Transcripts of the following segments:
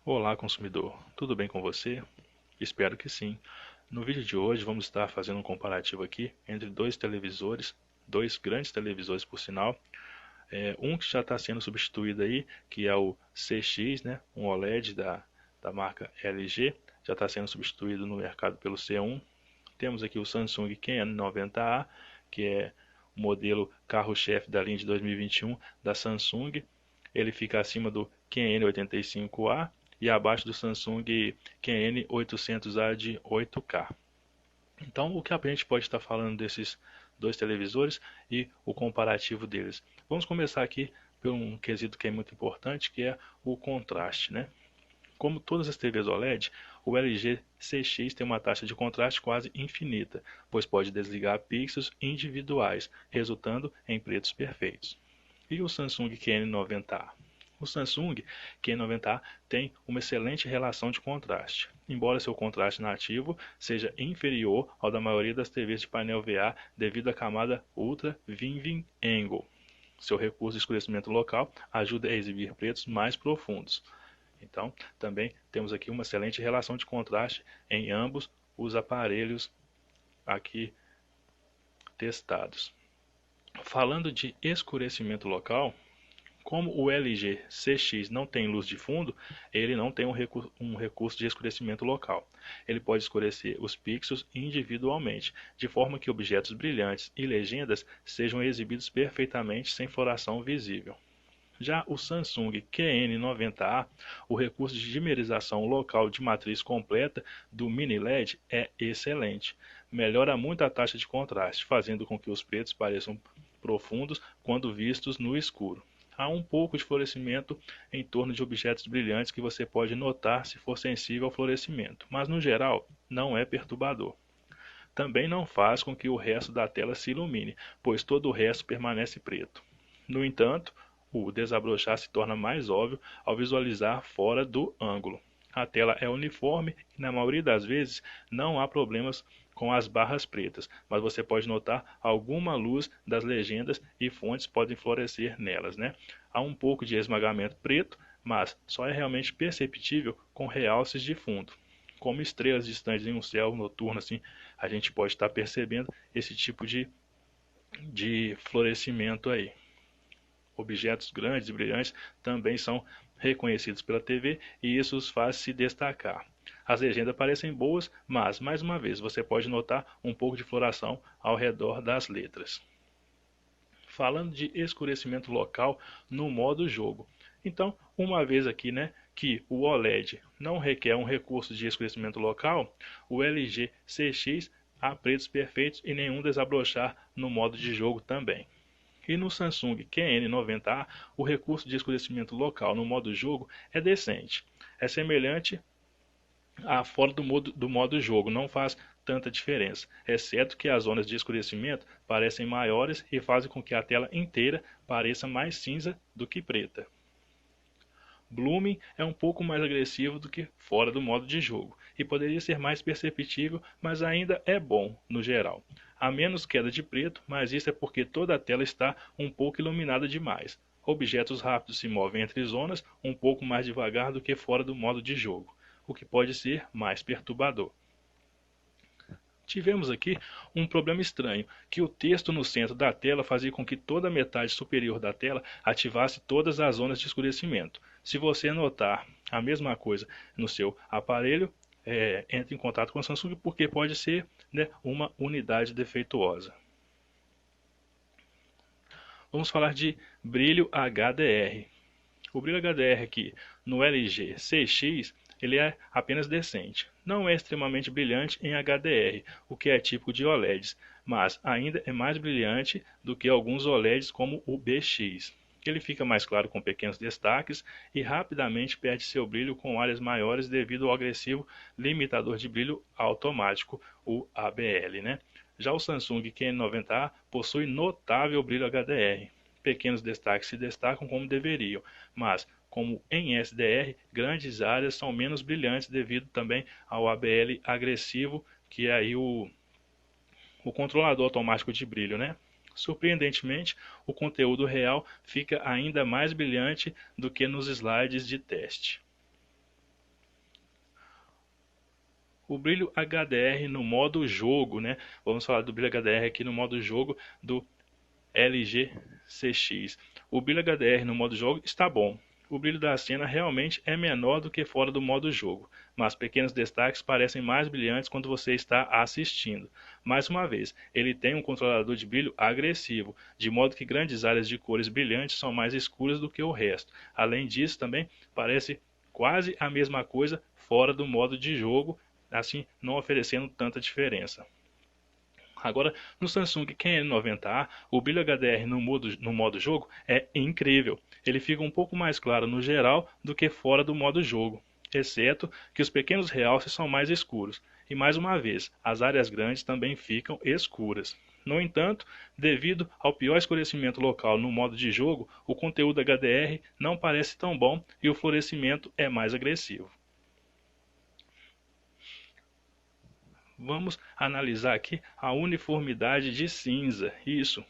Olá, consumidor. Tudo bem com você? Espero que sim. No vídeo de hoje vamos estar fazendo um comparativo aqui entre dois televisores, dois grandes televisores por sinal. Um que já está sendo substituído aí, que é o CX, né? Um OLED da marca LG, já está sendo substituído no mercado pelo C1. Temos aqui o Samsung QN90A, que é o modelo carro-chefe da linha de 2021 da Samsung. Ele fica acima do QN85A e abaixo do Samsung QN800A de 8K. Então, o que a gente pode estar falando desses dois televisores e o comparativo deles? Vamos começar aqui por um quesito que é muito importante, que é o contraste, né? Como todas as TVs OLED, o LG CX tem uma taxa de contraste quase infinita, pois pode desligar pixels individuais, resultando em pretos perfeitos. E o Samsung QN90A? O Samsung QN90A tem uma excelente relação de contraste, embora seu contraste nativo seja inferior ao da maioria das TVs de painel VA devido à camada Ultra Viewing Angle. Seu recurso de escurecimento local ajuda a exibir pretos mais profundos. Então, também temos aqui uma excelente relação de contraste em ambos os aparelhos aqui testados. Falando de escurecimento local, como o LG CX não tem luz de fundo, ele não tem um recurso de escurecimento local. Ele pode escurecer os pixels individualmente, de forma que objetos brilhantes e legendas sejam exibidos perfeitamente sem floração visível. Já o Samsung QN90A, o recurso de dimerização local de matriz completa do mini LED é excelente. Melhora muito a taxa de contraste, fazendo com que os pretos pareçam profundos quando vistos no escuro. Há um pouco de florescimento em torno de objetos brilhantes que você pode notar se for sensível ao florescimento, mas no geral não é perturbador. Também não faz com que o resto da tela se ilumine, pois todo o resto permanece preto. No entanto, o desabrochar se torna mais óbvio ao visualizar fora do ângulo. A tela é uniforme e na maioria das vezes não há problemas com as barras pretas, mas você pode notar alguma luz das legendas e fontes podem florescer nelas, né? Há um pouco de esmagamento preto, mas só é realmente perceptível com realces de fundo. Como estrelas distantes em um céu noturno, assim, a gente pode estar percebendo esse tipo de florescimento aí. Objetos grandes e brilhantes também são reconhecidos pela TV e isso os faz se destacar. As legendas parecem boas, mas, mais uma vez, você pode notar um pouco de floração ao redor das letras. Falando de escurecimento local no modo jogo. Então, uma vez aqui, né, que o OLED não requer um recurso de escurecimento local, o LG CX há pretos perfeitos e nenhum desabrochar no modo de jogo também. E no Samsung QN90A, o recurso de escurecimento local no modo jogo é decente. É semelhante a fora do modo jogo, não faz tanta diferença, exceto que as zonas de escurecimento parecem maiores e fazem com que a tela inteira pareça mais cinza do que preta. Blooming é um pouco mais agressivo do que fora do modo de jogo, e poderia ser mais perceptível, mas ainda é bom no geral. Há menos queda de preto, mas isso é porque toda a tela está um pouco iluminada demais. Objetos rápidos se movem entre zonas um pouco mais devagar do que fora do modo de jogo, o que pode ser mais perturbador. Tivemos aqui um problema estranho, que o texto no centro da tela fazia com que toda a metade superior da tela ativasse todas as zonas de escurecimento. Se você notar a mesma coisa no seu aparelho, entre em contato com a Samsung porque pode ser, né, uma unidade defeituosa. Vamos falar de brilho HDR. O brilho HDR aqui no LG CX ele é apenas decente. Não é extremamente brilhante em HDR, o que é típico de OLEDs, mas ainda é mais brilhante do que alguns OLEDs como o BX. Ele fica mais claro com pequenos destaques e rapidamente perde seu brilho com áreas maiores devido ao agressivo limitador de brilho automático, o ABL, né? Já o Samsung QN90A possui notável brilho HDR. Pequenos destaques se destacam como deveriam, mas como em SDR, grandes áreas são menos brilhantes devido também ao ABL agressivo, que é aí o controlador automático de brilho, né? Surpreendentemente, o conteúdo real fica ainda mais brilhante do que nos slides de teste. O brilho HDR no modo jogo, né? Vamos falar do brilho HDR aqui no modo jogo do LG CX. O brilho HDR no modo jogo está bom. O brilho da cena realmente é menor do que fora do modo jogo, mas pequenos destaques parecem mais brilhantes quando você está assistindo. Mais uma vez, ele tem um controlador de brilho agressivo, de modo que grandes áreas de cores brilhantes são mais escuras do que o resto. Além disso, também parece quase a mesma coisa fora do modo de jogo, assim não oferecendo tanta diferença. Agora, no Samsung QN90A, o brilho HDR no modo jogo é incrível. Ele fica um pouco mais claro no geral do que fora do modo jogo, exceto que os pequenos realces são mais escuros. E mais uma vez, as áreas grandes também ficam escuras. No entanto, devido ao pior escurecimento local no modo de jogo, o conteúdo HDR não parece tão bom e o florescimento é mais agressivo. Vamos analisar aqui a uniformidade de cinza. Isso.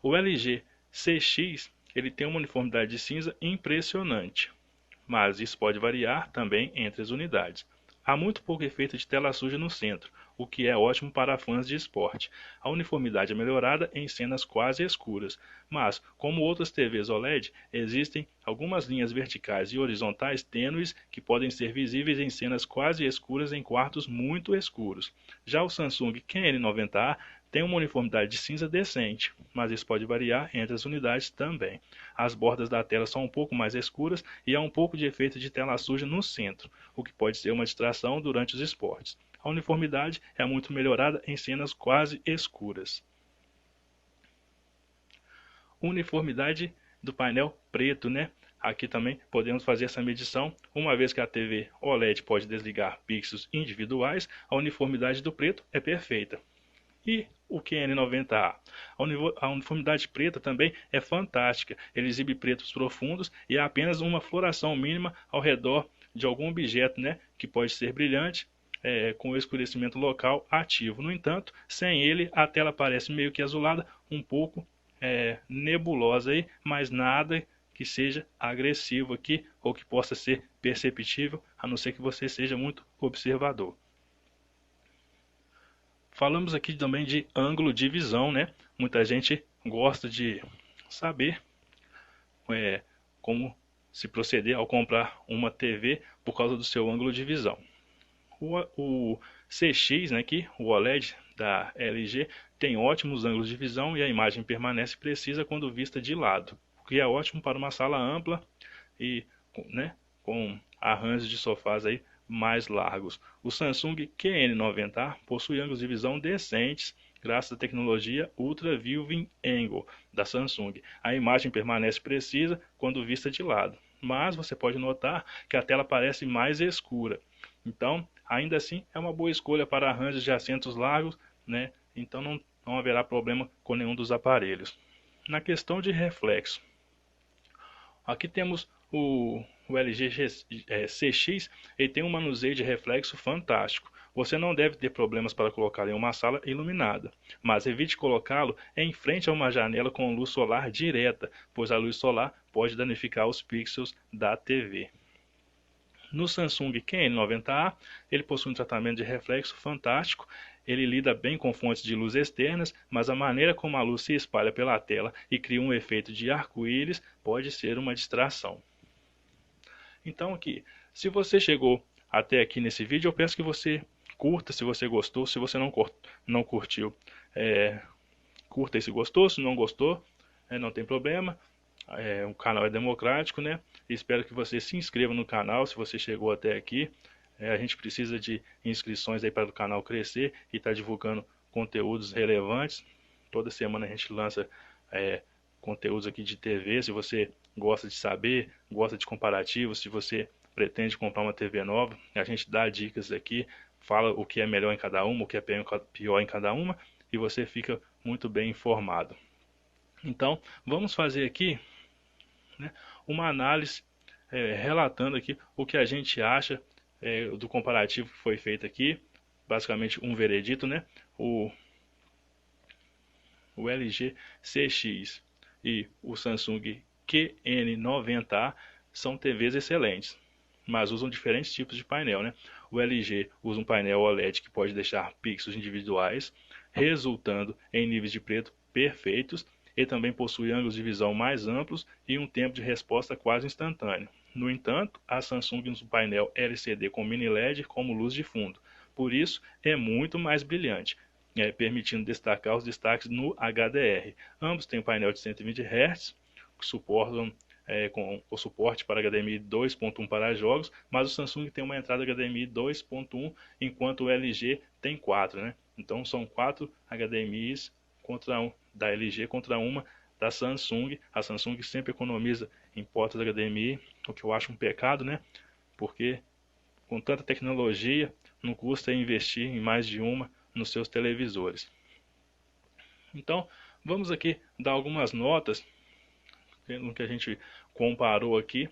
O LG CX ele tem uma uniformidade de cinza impressionante, mas isso pode variar também entre as unidades. Há muito pouco efeito de tela suja no centro, o que é ótimo para fãs de esporte. A uniformidade é melhorada em cenas quase escuras, mas, como outras TVs OLED, existem algumas linhas verticais e horizontais tênues que podem ser visíveis em cenas quase escuras em quartos muito escuros. Já o Samsung QN90A tem uma uniformidade de cinza decente, mas isso pode variar entre as unidades também. As bordas da tela são um pouco mais escuras e há um pouco de efeito de tela suja no centro, o que pode ser uma distração durante os esportes. A uniformidade é muito melhorada em cenas quase escuras. Uniformidade do painel preto, né? Aqui também podemos fazer essa medição, uma vez que a TV OLED pode desligar pixels individuais, a uniformidade do preto é perfeita. E o QN90A? A uniformidade preta também é fantástica. Ele exibe pretos profundos e há apenas uma floração mínima ao redor de algum objeto, né, que pode ser brilhante, com o escurecimento local ativo. No entanto, sem ele, a tela parece meio que azulada, um pouco nebulosa, aí, mas nada que seja agressivo aqui ou que possa ser perceptível, a não ser que você seja muito observador. Falamos aqui também de ângulo de visão, né? Muita gente gosta de saber como se proceder ao comprar uma TV por causa do seu ângulo de visão. O CX, né, aqui, o OLED da LG, tem ótimos ângulos de visão e a imagem permanece precisa quando vista de lado, o que é ótimo para uma sala ampla e, né, com arranjos de sofás aí mais largos. O Samsung QN90 possui ângulos de visão decentes graças à tecnologia Ultra Viewing Angle da Samsung. A imagem permanece precisa quando vista de lado, mas você pode notar que a tela parece mais escura. Então, ainda assim, é uma boa escolha para arranjos de assentos largos, né? Então não haverá problema com nenhum dos aparelhos. Na questão de reflexo, aqui temos o LG CX, ele tem um manuseio de reflexo fantástico. Você não deve ter problemas para colocá-lo em uma sala iluminada, mas evite colocá-lo em frente a uma janela com luz solar direta, pois a luz solar pode danificar os pixels da TV. No Samsung QN90A, ele possui um tratamento de reflexo fantástico, ele lida bem com fontes de luz externas, mas a maneira como a luz se espalha pela tela e cria um efeito de arco-íris pode ser uma distração. Então aqui, se você chegou até aqui nesse vídeo, eu peço que você curta se você gostou, se você não curtiu, curta se gostou, se não gostou, não tem problema. O canal é democrático, né? Espero que você se inscreva no canal se você chegou até aqui. A gente precisa de inscrições aí para o canal crescer e estar divulgando conteúdos relevantes. Toda semana a gente lança conteúdos aqui de TV. Se você gosta de saber, gosta de comparativos, se você pretende comprar uma TV nova, a gente dá dicas aqui, fala o que é melhor em cada uma, o que é pior em cada uma, e você fica muito bem informado. Então, vamos fazer aqui, né, uma análise relatando aqui o que a gente acha do comparativo que foi feito aqui, basicamente um veredito, né? O LG CX e o Samsung QN90A são TVs excelentes. mas usam diferentes tipos de painel, né? O LG usa um painel OLED que pode deixar pixels individuais, resultando em níveis de preto perfeitos, e também possui ângulos de visão mais amplos e um tempo de resposta quase instantâneo. No entanto, a Samsung usa um painel LCD com mini LED como luz de fundo, por isso é muito mais brilhante, permitindo destacar os destaques no HDR. Ambos têm um painel de 120 Hz, que suportam com o suporte para HDMI 2.1 para jogos, mas o Samsung tem uma entrada HDMI 2.1, enquanto o LG tem 4, né? Então são 4 HDMIs da LG contra uma da Samsung. A Samsung sempre economiza em portas HDMI, o que eu acho um pecado, né? Porque com tanta tecnologia, não custa investir em mais de uma nos seus televisores. Então, vamos aqui dar algumas notas no que a gente comparou aqui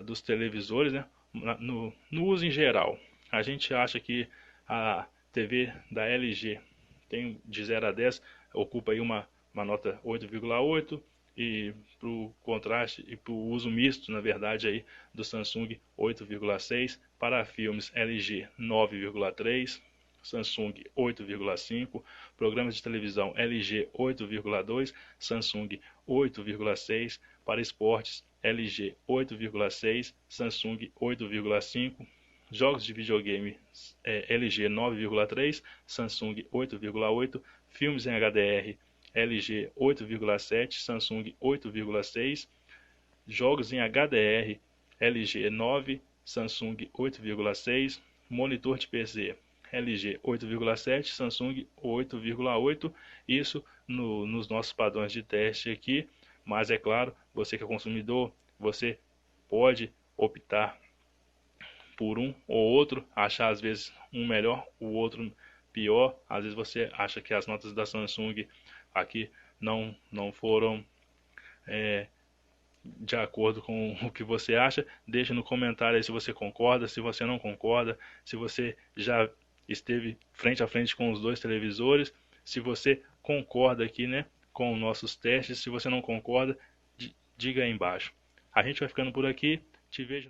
dos televisores, né? No uso em geral. A gente acha que a TV da LG tem de 0 a 10, ocupa aí uma nota 8,8, e para o contraste e para o uso misto, na verdade, aí do Samsung 8,6, para filmes LG 9,3, Samsung 8,5, programas de televisão LG 8,2, Samsung 8,6, para esportes LG 8,6, Samsung 8,5, jogos de videogame LG 9,3, Samsung 8,8, filmes em HDR LG 8,7, Samsung 8,6, jogos em HDR LG 9, Samsung 8,6, monitor de PC LG 8,7, Samsung 8,8, isso nos nossos padrões de teste aqui, mas é claro, você que é consumidor, você pode optar por um ou outro, achar às vezes um melhor, o outro pior. Às vezes você acha que as notas da Samsung aqui não foram de acordo com o que você acha. Deixe no comentário aí se você concorda, se você não concorda, se você já esteve frente a frente com os dois televisores, se você concorda aqui, né, com os nossos testes. Se você não concorda, diga aí embaixo. A gente vai ficando por aqui, te vejo